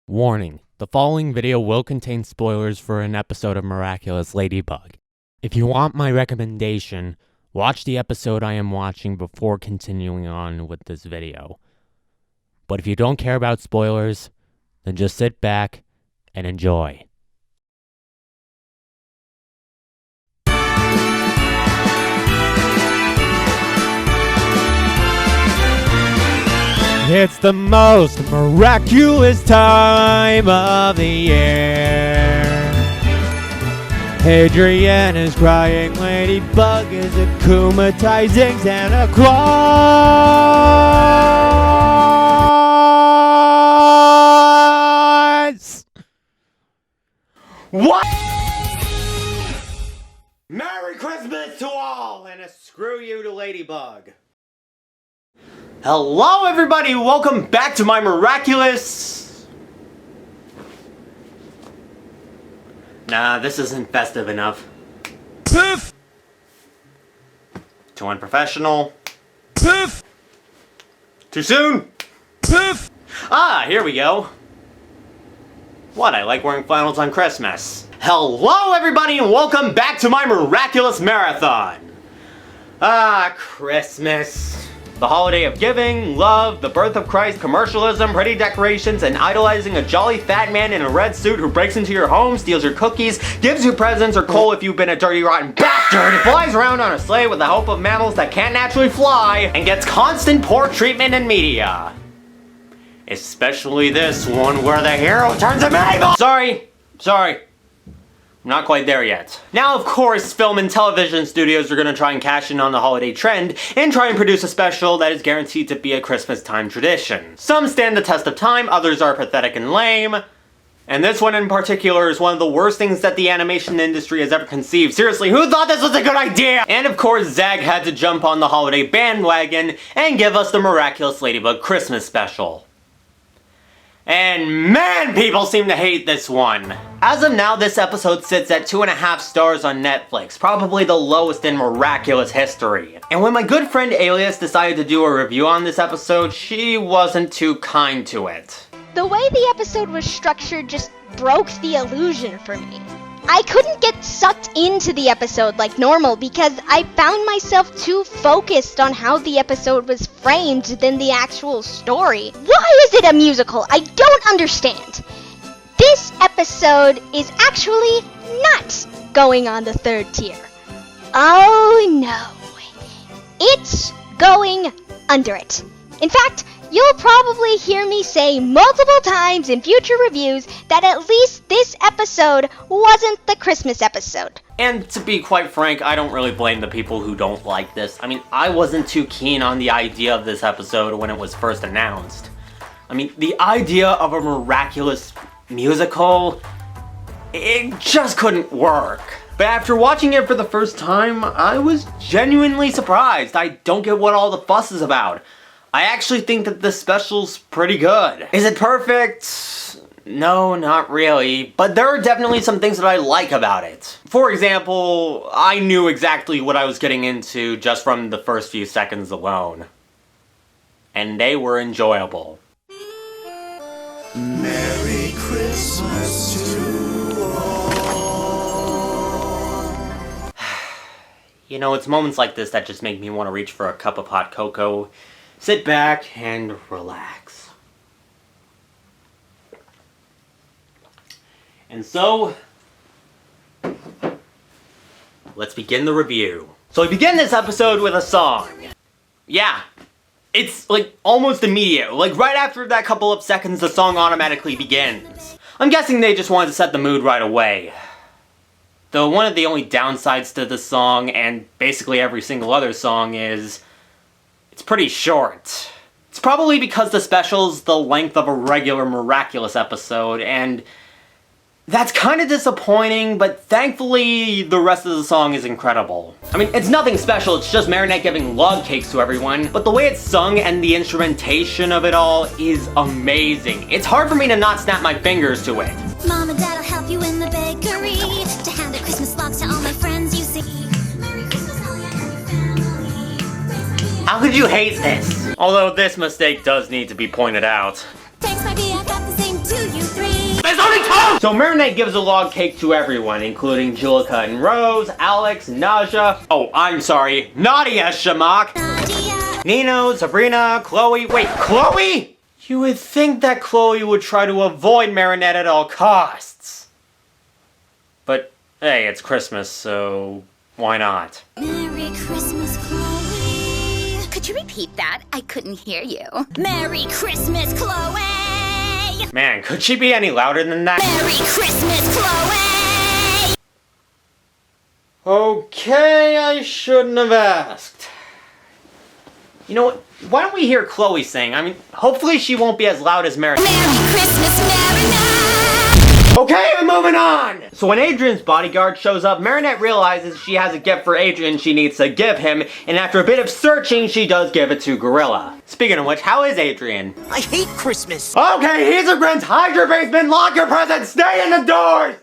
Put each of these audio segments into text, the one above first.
Warning, the following video will contain spoilers for an episode of Miraculous Ladybug. If you want my recommendation, watch the episode I am watching before continuing on with this video. But if you don't care about spoilers, then just sit back and enjoy. It's the most miraculous time of the year. Adrian is crying, Ladybug is akumatizing Santa Claus! What? Merry Christmas to all, and a screw you to Ladybug. Hello everybody, welcome back to my miraculous... Nah, this isn't festive enough. Poof! Too unprofessional. Poof! Too soon. Poof! Ah, here we go. What, I like wearing flannels on Christmas. Hello everybody and welcome back to my miraculous marathon. Ah, Christmas. The holiday of giving, love, the birth of Christ, commercialism, pretty decorations, and idolizing a jolly fat man in a red suit who breaks into your home, steals your cookies, gives you presents or coal if you've been a dirty rotten bastard, flies around on a sleigh with the help of mammals that can't naturally fly, and gets constant poor treatment in media. Especially this one where the hero turns him evil! Sorry. Not quite there yet. Now, of course, film and television studios are gonna try and cash in on the holiday trend and try and produce a special that is guaranteed to be a Christmas time tradition. Some stand the test of time, others are pathetic and lame. And this one in particular is one of the worst things that the animation industry has ever conceived. Seriously, who thought this was a good idea? And of course, Zag had to jump on the holiday bandwagon and give us the Miraculous Ladybug Christmas special. And man, people seem to hate this one. As of now, this episode sits at 2.5 stars on Netflix, probably the lowest in Miraculous history. And when my good friend Alias decided to do a review on this episode, she wasn't too kind to it. The way the episode was structured just broke the illusion for me. I couldn't get sucked into the episode like normal because I found myself too focused on how the episode was framed than the actual story. Why is it a musical? I don't understand. This episode is actually not going on the third tier. Oh no. It's going under it. In fact, you'll probably hear me say multiple times in future reviews that at least this episode wasn't the Christmas episode. And to be quite frank, I don't really blame the people who don't like this. I mean, I wasn't too keen on the idea of this episode when it was first announced. I mean, the idea of a miraculous musical, it just couldn't work. But after watching it for the first time, I was genuinely surprised. I don't get what all the fuss is about. I actually think that this special's pretty good. Is it perfect? No, not really. But there are definitely some things that I like about it. For example, I knew exactly what I was getting into just from the first few seconds alone. And they were enjoyable. Merry Christmas to all. You know, it's moments like this that just make me want to reach for a cup of hot cocoa, sit back, and relax. And so, let's begin the review. So we begin this episode with a song. Yeah, it's like almost immediate. Like right after that couple of seconds, the song automatically begins. I'm guessing they just wanted to set the mood right away. Though one of the only downsides to this song, and basically every single other song, is it's pretty short. It's probably because the special's the length of a regular Miraculous episode, and that's kind of disappointing, but thankfully the rest of the song is incredible. I mean, it's nothing special, it's just Marinette giving log cakes to everyone, but the way it's sung and the instrumentation of it all is amazing. It's hard for me to not snap my fingers to it. Mom and Dad will help you in the bakery to hand the Christmas logs to all my friends you see. Merry Christmas, Holly, and your family. How could you hate this? Although this mistake does need to be pointed out. Thanks, my dear, I got the same 2, you 3. So Marinette gives a log cake to everyone, including Julika and Rose, Alex, Naja, oh, I'm sorry, Nadia Shamak, Nino, Sabrina, Chloe. Wait, Chloe? You would think that Chloe would try to avoid Marinette at all costs. But, hey, it's Christmas, so why not? Merry Christmas, Chloe. Could you repeat that? I couldn't hear you. Merry Christmas, Chloe. Man, could she be any louder than that? Merry Christmas, Chloe. Okay, I shouldn't have asked. You know what? Why don't we hear Chloe sing? I mean, hopefully she won't be as loud as Marinette. Merry Christmas, Marinette. Okay, we're moving on! So when Adrian's bodyguard shows up, Marinette realizes she has a gift for Adrian she needs to give him, and after a bit of searching, she does give it to Gorilla. Speaking of which, how is Adrian? I hate Christmas. Okay, here's a grins, hide your basement, lock your presents, stay in the doors!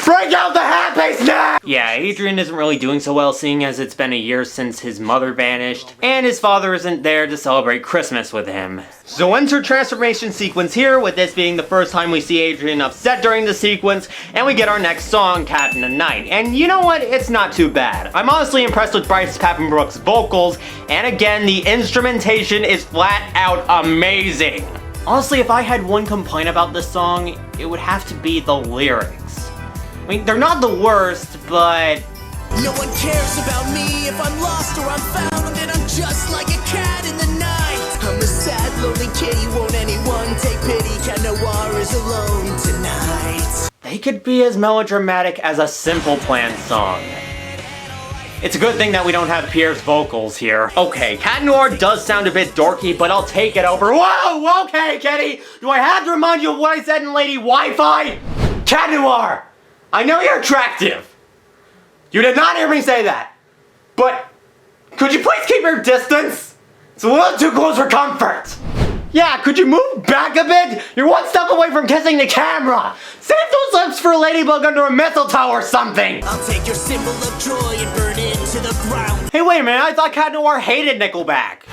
Break out the hat base now! Yeah, Adrian isn't really doing so well, seeing as it's been a year since his mother vanished, and his father isn't there to celebrate Christmas with him. So enter transformation sequence here, with this being the first time we see Adrian upset during the sequence, and we get our next song, Cat in the Night. And you know what? It's not too bad. I'm honestly impressed with Bryce Papenbrook's vocals, and again, the instrumentation is flat out amazing. Honestly, if I had one complaint about this song, it would have to be the lyrics. I mean, they're not the worst, but... No one cares about me if I'm lost or I'm found, and I'm just like a cat in the night. I'm a sad, lonely kitty, won't anyone take pity? Cat Noir is alone tonight. They could be as melodramatic as a Simple Plan song. It's a good thing that we don't have Pierre's vocals here. Okay, Cat Noir does sound a bit dorky, but I'll take it over. Whoa, okay, Kitty! Do I have to remind you of what I said in Lady Wi-Fi? Cat Noir! I know you're attractive. You did not hear me say that. But could you please keep your distance? It's a little too close for comfort. Yeah, could you move back a bit? You're one step away from kissing the camera. Save those lips for a ladybug under a mistletoe or something. I'll take your symbol of joy and burn it to the ground. Hey, wait a minute. I thought Cat Noir hated Nickelback.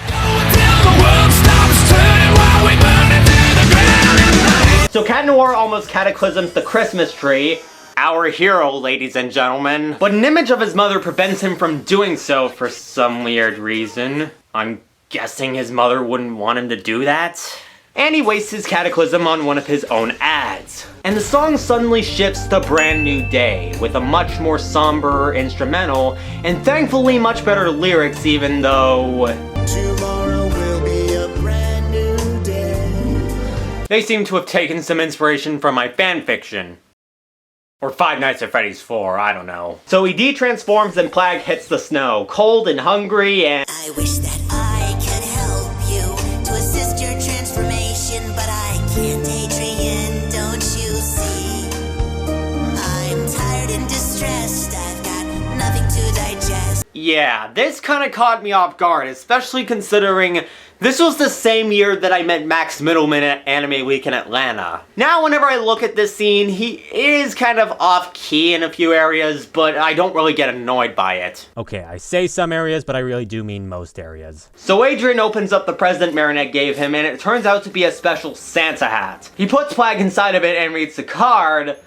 So Cat Noir almost cataclysms the Christmas tree. Our hero, ladies and gentlemen. But an image of his mother prevents him from doing so for some weird reason. I'm guessing his mother wouldn't want him to do that? And he wastes his cataclysm on one of his own ads. And the song suddenly shifts to Brand New Day, with a much more somber instrumental, and thankfully much better lyrics, even though... Tomorrow will be a brand new day. They seem to have taken some inspiration from my fanfiction. Or Five Nights at Freddy's 4, I don't know. So he de-transforms and Plagg hits the snow, cold and hungry and... I wish that I could help you to assist your transformation, but I can't, Adrian, don't you see? I'm tired and distressed, I've got nothing to digest. Yeah, this kinda caught me off guard, especially considering this was the same year that I met Max Middleman at Anime Week in Atlanta. Now, whenever I look at this scene, he is kind of off-key in a few areas, but I don't really get annoyed by it. Okay, I say some areas, but I really do mean most areas. So Adrian opens up the present Marinette gave him, and it turns out to be a special Santa hat. He puts Plagg inside of it and reads the card,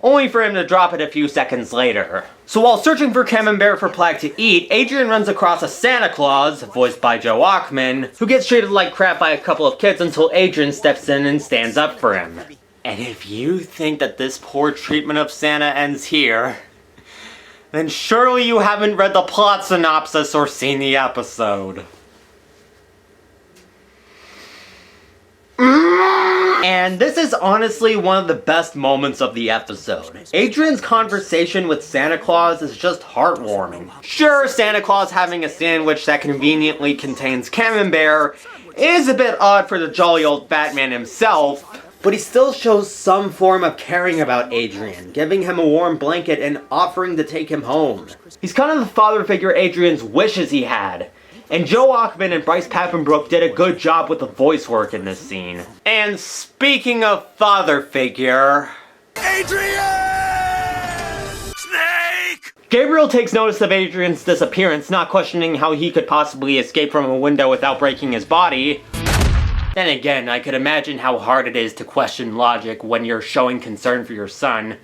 only for him to drop it a few seconds later. So while searching for Camembert for Plagg to eat, Adrian runs across a Santa Claus, voiced by Joe Achman, who gets treated like crap by a couple of kids until Adrian steps in and stands up for him. And if you think that this poor treatment of Santa ends here, then surely you haven't read the plot synopsis or seen the episode. And this is honestly one of the best moments of the episode. Adrian's conversation with Santa Claus is just heartwarming. Sure, Santa Claus having a sandwich that conveniently contains Camembert is a bit odd for the jolly old fat man himself, but he still shows some form of caring about Adrian, giving him a warm blanket and offering to take him home. He's kind of the father figure Adrian's wishes he had. And Joe Achman and Bryce Papenbrook did a good job with the voice work in this scene. And speaking of father figure... Adrian! Snake! Gabriel takes notice of Adrian's disappearance, not questioning how he could possibly escape from a window without breaking his body. Then again, I could imagine how hard it is to question logic when you're showing concern for your son.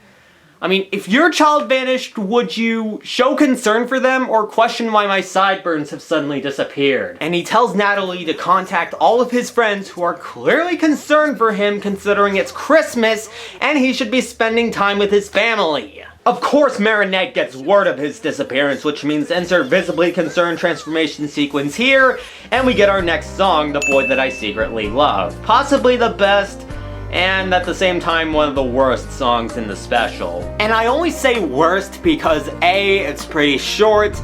I mean, if your child vanished, would you show concern for them or question why my sideburns have suddenly disappeared? And he tells Natalie to contact all of his friends who are clearly concerned for him considering it's Christmas and he should be spending time with his family. Of course, Marinette gets word of his disappearance, which means insert visibly concerned transformation sequence here, and we get our next song, The Boy That I Secretly Love. Possibly the best, and at the same time one of the worst songs in the special. And I only say worst because A, it's pretty short,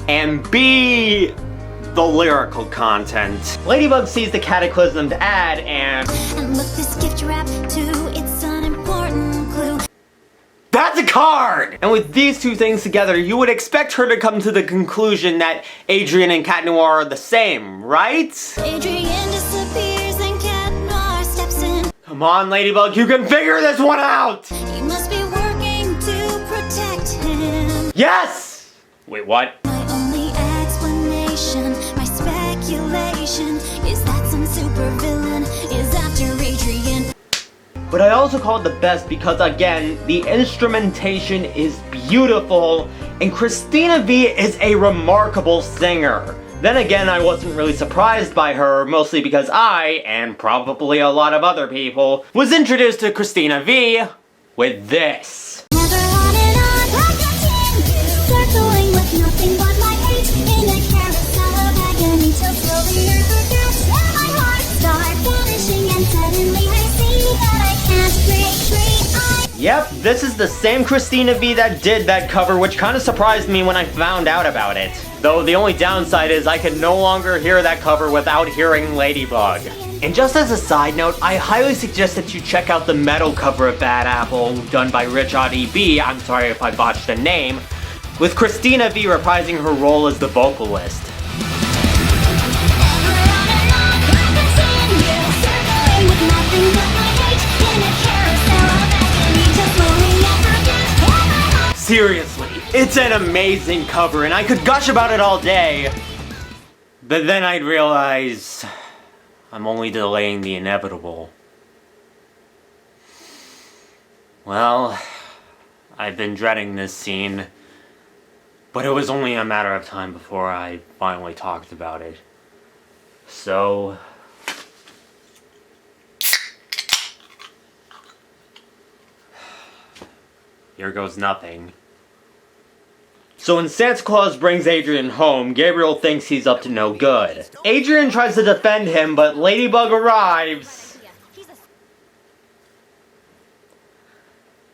and B, the lyrical content. Ladybug sees the Cataclysmed ad and look, this gift wrap too, it's an important clue. that's a card! And with these two things together, you would expect her to come to the conclusion that Adrien and Cat Noir are the same, right? Adrien disappears and Cat Noir steps in. Come on, Ladybug, you can figure this one out! He must be working to protect him. Yes! Wait, what? My only explanation, my speculation, is that some supervillain is after Adrien. But I also call it the best because, again, the instrumentation is beautiful, and Christina V is a remarkable singer. Then again, I wasn't really surprised by her, mostly because I, and probably a lot of other people, was introduced to Christina V with this. Never on and on like a king, circling with nothing but my hate in a carousel of agony till slowly I forget, and my heart starts vanishing, and suddenly I see that I can't break free. Yep, this is the same Christina V that did that cover, which kind of surprised me when I found out about it. Though the only downside is I can no longer hear that cover without hearing Ladybug. And just as a side note, I highly suggest that you check out the metal cover of Bad Apple, done by Rich B. I'm sorry if I botched the name, with Christina V reprising her role as the vocalist. Seriously, it's an amazing cover and I could gush about it all day. But then I'd realize I'm only delaying the inevitable. Well, I've been dreading this scene, but it was only a matter of time before I finally talked about it. So here goes nothing. So when Santa Claus brings Adrien home, Gabriel thinks he's up to no good. Adrien tries to defend him, but Ladybug arrives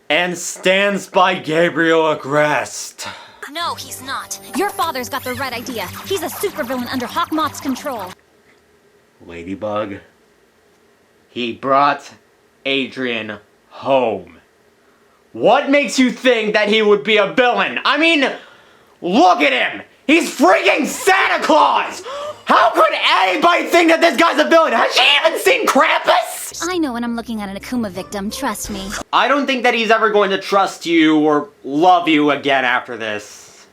and stands by Gabriel aggressed. No, he's not. Your father's got the right idea. He's a supervillain under Hawkmoth's control. Ladybug, he brought Adrien home. What makes you think that he would be a villain? I mean, look at him! He's freaking Santa Claus! How could anybody think that this guy's a villain? Has she even seen Krampus? I know when I'm looking at an Akuma victim, trust me. I don't think that he's ever going to trust you or love you again after this.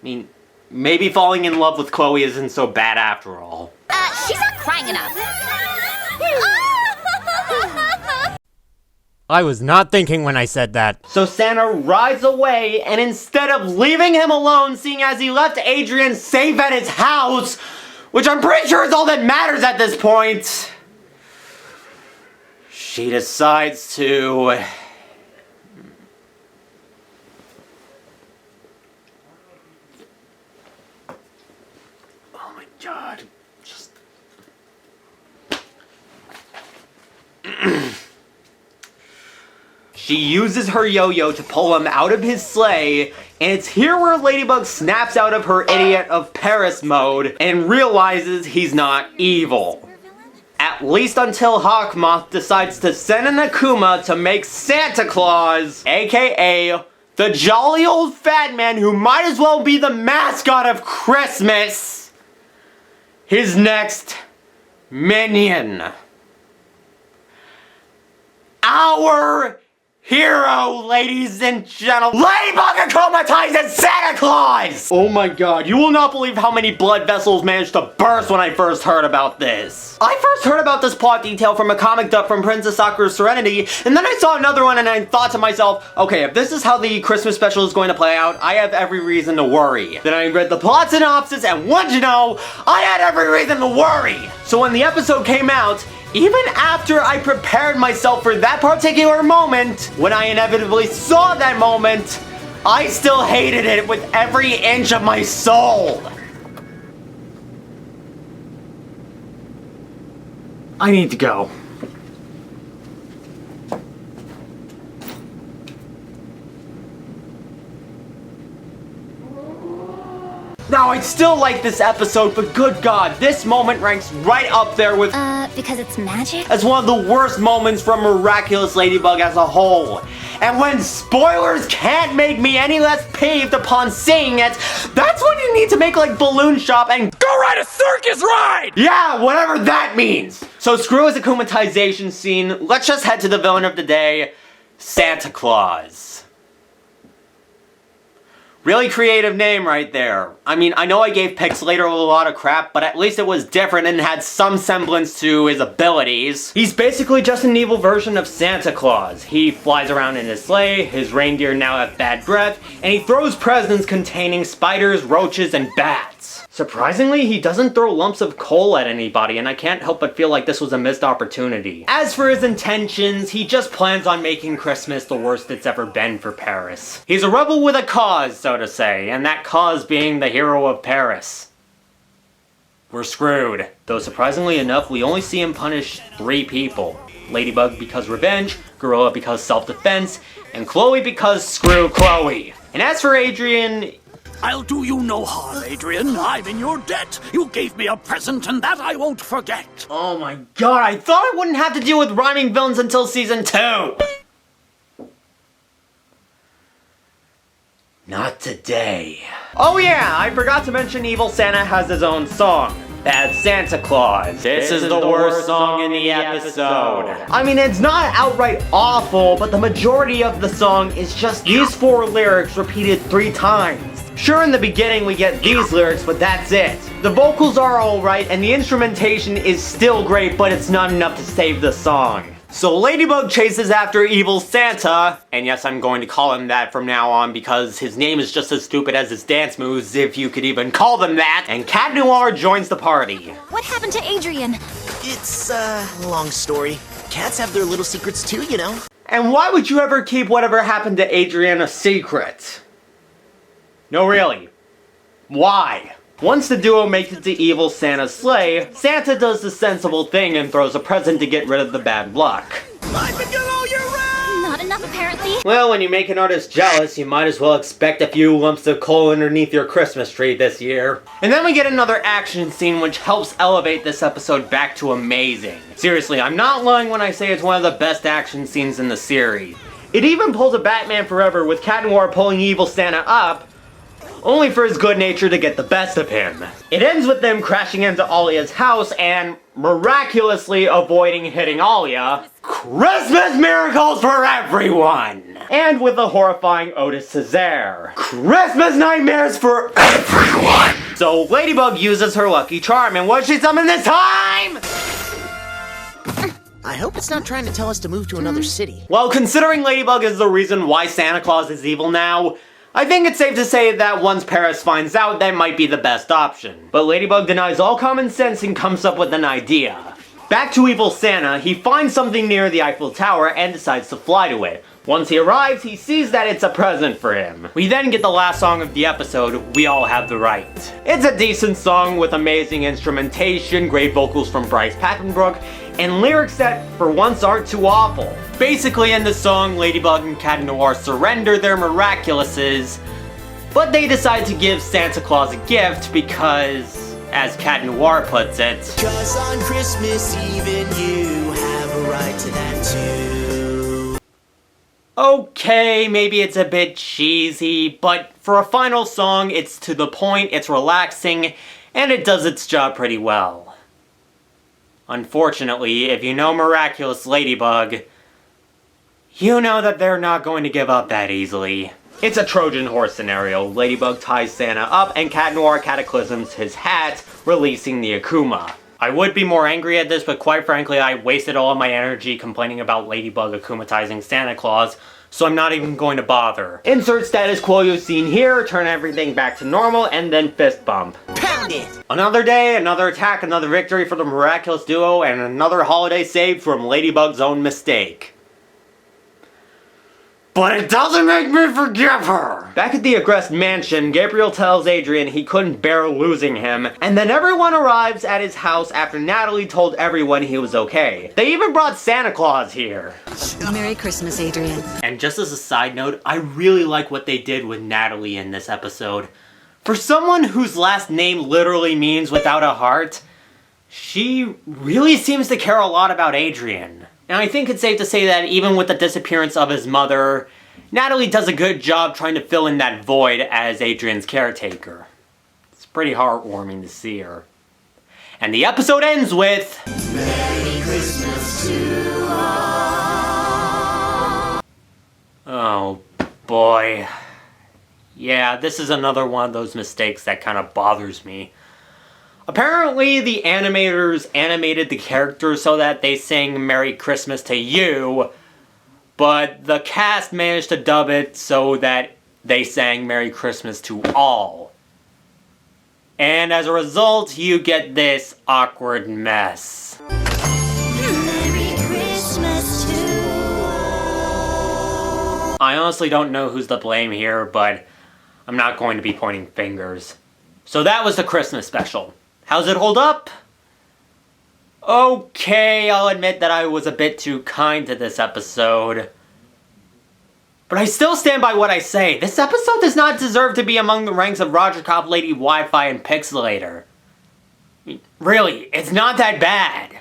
I mean, maybe falling in love with Chloe isn't so bad after all. She's not crying enough. I was not thinking when I said that. So Santa rides away, and instead of leaving him alone, seeing as he left Adrien safe at his house, which I'm pretty sure is all that matters at this point, she decides to oh my god, just she uses her yo-yo to pull him out of his sleigh, and it's here where Ladybug snaps out of her Idiot of Paris mode and realizes he's not evil. At least until Hawkmoth decides to send an Akuma to make Santa Claus, aka the jolly old fat man who might as well be the mascot of Christmas, his next minion. Our hero, ladies and gentlemen. Ladybug acclimatizes Santa Claus! Oh my god, you will not believe how many blood vessels managed to burst when I first heard about this. I first heard about this plot detail from a comic duck from Princess Sakura's Serenity, and then I saw another one and I thought to myself, okay, if this is how the Christmas special is going to play out, I have every reason to worry. Then I read the plot synopsis, and what'd you know, I had every reason to worry! So when the episode came out, even after I prepared myself for that particular moment, when I inevitably saw that moment, I still hated it with every inch of my soul. I need to go. Now, I still like this episode, but good God, this moment ranks right up there with Because it's magic? as one of the worst moments from Miraculous Ladybug as a whole. And when spoilers can't make me any less peeved upon seeing it, that's when you need to make like Balloon Shop and go ride a circus ride! Yeah, whatever that means! So screw his acclimatization scene, let's just head to the villain of the day, Santa Claus. Really creative name right there. I mean, I know I gave Pixelator a lot of crap, but at least it was different and had some semblance to his abilities. He's basically just an evil version of Santa Claus. He flies around in his sleigh, his reindeer now have bad breath, and he throws presents containing spiders, roaches, and bats. Surprisingly, he doesn't throw lumps of coal at anybody, and I can't help but feel like this was a missed opportunity. As for his intentions, he just plans on making Christmas the worst it's ever been for Paris. He's a rebel with a cause, so to say, and that cause being the hero of Paris. We're screwed. Though surprisingly enough, we only see him punish 3 people. Ladybug because revenge, Gorilla because self-defense, and Chloe because screw Chloe. And as for Adrian, I'll do you no harm, Adrian. I'm in your debt. You gave me a present, and that I won't forget. oh my god, I thought I wouldn't have to deal with rhyming villains until season 2! Not today. Oh yeah, I forgot to mention Evil Santa has his own song. Bad Santa Claus. This is the worst song in the episode. I mean, it's not outright awful, but the majority of the song is just these 4 lyrics repeated 3 times. Sure, in the beginning we get these lyrics, but that's it. The vocals are alright, and the instrumentation is still great, but it's not enough to save the song. So Ladybug chases after Evil Santa, and yes, I'm going to call him that from now on because his name is just as stupid as his dance moves, if you could even call them that, and Cat Noir joins the party. What happened to Adrian? It's a long story. Cats have their little secrets too, you know. And why would you ever keep whatever happened to Adrian a secret? No, really. Why? Once the duo makes it to Evil Santa's sleigh, Santa does the sensible thing and throws a present to get rid of the bad luck. I've been good all year round! Not enough, apparently. Well, when you make an artist jealous, you might as well expect a few lumps of coal underneath your Christmas tree this year. And then we get another action scene which helps elevate this episode back to amazing. Seriously, I'm not lying when I say it's one of the best action scenes in the series. It even pulls a Batman Forever with Cat Noir pulling Evil Santa up, only for his good nature to get the best of him. It ends with them crashing into Alia's house and miraculously avoiding hitting Alia. Christmas miracles for everyone! And with a horrifying Otis Cesare. Christmas nightmares for everyone! So Ladybug uses her lucky charm, and what did she summon this time? I hope it's not trying to tell us to move to another city. Well, considering Ladybug is the reason why Santa Claus is evil now, I think it's safe to say that once Paris finds out, that might be the best option. But Ladybug denies all common sense and comes up with an idea. Back to Evil Santa, he finds something near the Eiffel Tower and decides to fly to it. Once he arrives, he sees that it's a present for him. We then get the last song of the episode, We All Have the Right. It's a decent song with amazing instrumentation, great vocals from Bryce Papenbrook, and lyrics that for once aren't too awful. Basically in the song, Ladybug and Cat Noir surrender their miraculouses, but they decide to give Santa Claus a gift because, as Cat Noir puts it, Cause on Christmas even you have a right to that too. okay, maybe it's a bit cheesy, but for a final song, it's to the point, it's relaxing, and it does its job pretty well. Unfortunately, if you know Miraculous Ladybug, You know that they're not going to give up that easily. It's a Trojan horse scenario. Ladybug ties Santa up and Cat Noir cataclysms his hat, releasing the Akuma. I would be more angry at this, but quite frankly, I wasted all of my energy complaining about Ladybug akumatizing Santa Claus, so I'm not even going to bother. Insert status quo you've seen here, turn everything back to normal, and then fist bump. Pound it! Another day, another attack, another victory for the Miraculous Duo, and another holiday saved from Ladybug's own mistake. But it doesn't make me forgive her! Back at the Agrest mansion, Gabriel tells Adrian he couldn't bear losing him, and then everyone arrives at his house after Natalie told everyone he was okay. They even brought Santa Claus here. Merry Christmas, Adrian. And just as a side note, I really like what they did with Natalie in this episode. For someone whose last name literally means without a heart, she really seems to care a lot about Adrian. And I think it's safe to say that even with the disappearance of his mother, Natalie does a good job trying to fill in that void as Adrian's caretaker. It's pretty heartwarming to see her. And the episode ends with... Merry Christmas to all. Oh boy. Yeah, this is another one of those mistakes that kind of bothers me. Apparently, the animators animated the characters so that they sing Merry Christmas to you, but the cast managed to dub it so that they sang Merry Christmas to all. And as a result, you get this awkward mess. Merry Christmas to all. I honestly don't know who's to blame here, but I'm not going to be pointing fingers. So that was the Christmas special. How's it hold up? Okay, I'll admit that I was a bit too kind to this episode. But I still stand by what I say. This episode does not deserve to be among the ranks of Roger Cop, Lady Wi-Fi, and Pixelator. Really, it's not that bad.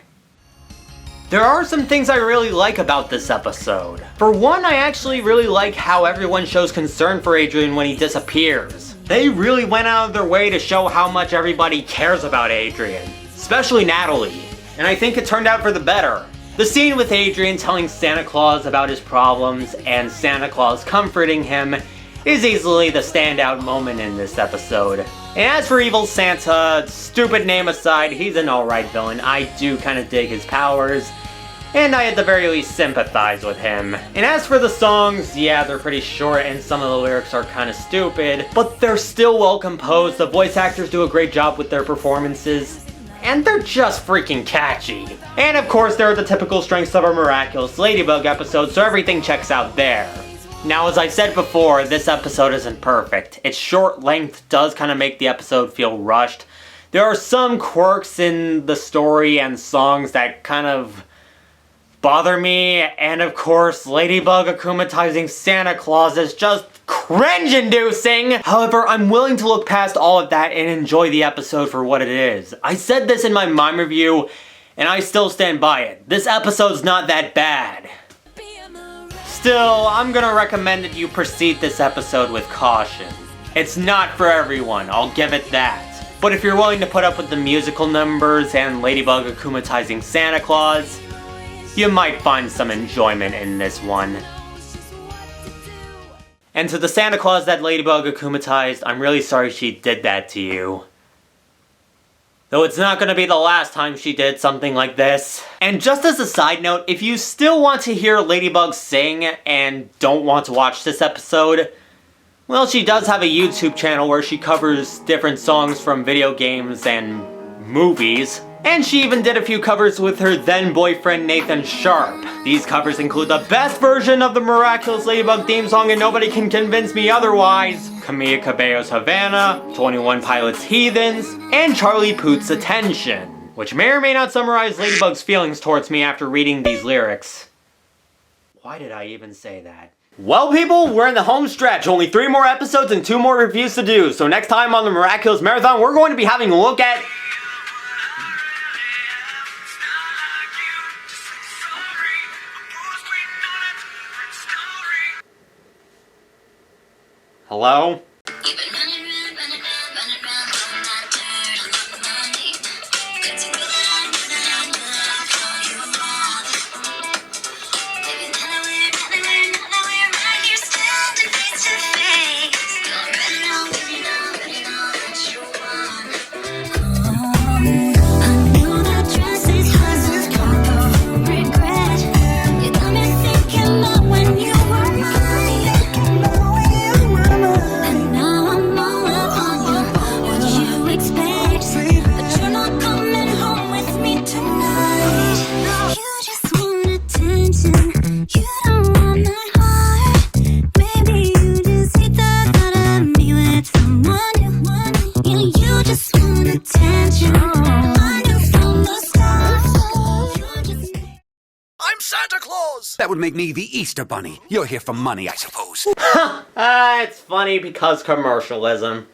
There are some things I really like about this episode. For one, I actually really like how everyone shows concern for Adrian when he disappears. They really went out of their way to show how much everybody cares about Adrian, especially Natalie, and I think it turned out for the better. The scene with Adrian telling Santa Claus about his problems and Santa Claus comforting him is easily the standout moment in this episode. And as for Evil Santa, stupid name aside, he's an alright villain. I do kind of dig his powers, and I at the very least sympathize with him. And as for the songs, yeah, they're pretty short and some of the lyrics are kind of stupid, but they're still well composed. The voice actors do a great job with their performances, and they're just freaking catchy. And of course, there are the typical strengths of a Miraculous Ladybug episode, so everything checks out there. Now, as I said before, this episode isn't perfect. Its short length does kind of make the episode feel rushed. There are some quirks in the story and songs that kind of bother me, and of course, Ladybug akumatizing Santa Claus is just cringe-inducing! However, I'm willing to look past all of that and enjoy the episode for what it is. I said this in my mime review, and I still stand by it. This episode's not that bad. Still, I'm gonna recommend that you proceed this episode with caution. It's not for everyone, I'll give it that. But if you're willing to put up with the musical numbers and Ladybug akumatizing Santa Claus, you might find some enjoyment in this one. And to the Santa Claus that Ladybug akumatized, I'm really sorry she did that to you. Though it's not gonna be the last time she did something like this. And just as a side note, if you still want to hear Ladybug sing and don't want to watch this episode, well, she does have a YouTube channel where she covers different songs from video games and movies. And she even did a few covers with her then-boyfriend Nathan Sharp. These covers include the best version of the Miraculous Ladybug theme song and Nobody Can Convince Me Otherwise, Camila Cabello's Havana, 21 Pilots' Heathens, and Charlie Puth's Attention, which may or may not summarize Ladybug's feelings towards me after reading these lyrics. Why did I even say that? Well, people, we're in the home stretch. Only 3 more episodes and 2 more reviews to do. So next time on the Miraculous Marathon, we're going to be having a look at... Hello? Santa Claus! That would make me the Easter Bunny. You're here for money, I suppose. It's funny because commercialism.